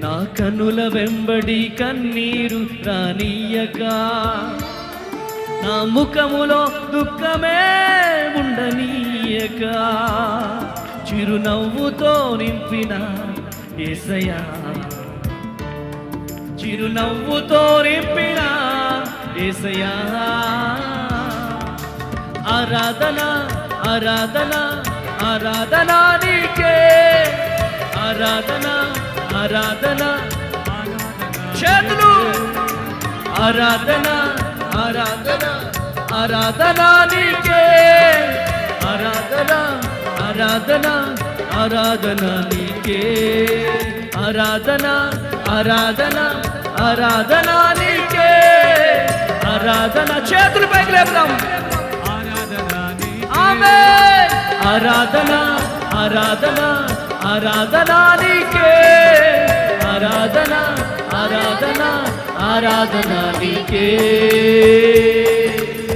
నా కనుల వెంబడి కన్నీరు రానీయక, నా ముఖములో దుఃఖమే ఉండనీయక, చిరునవ్వుతో నింపిన యేసయ్యా, చిరునవ్వుతో నింపిన యేసయ్యా. ఆరాధన ఆరాధన ఆరాధన నీకే, ఆరాధన ఆరాధన చేతులు, ఆరాధన ఆరాధన ఆరాధన నీకే, ఆరాధన ఆరాధన ఆరాధన నీకే, ఆరాధన ఆరాధన ఆరాధన నీకే, ఆరాధన. చేతులు పైకి లేపుదాం. ఆమేన్. ఆరాధన ఆరాధన ఆరాధన నీకే, ఆరాధన ఆరాధన ఆరాధన నీకే.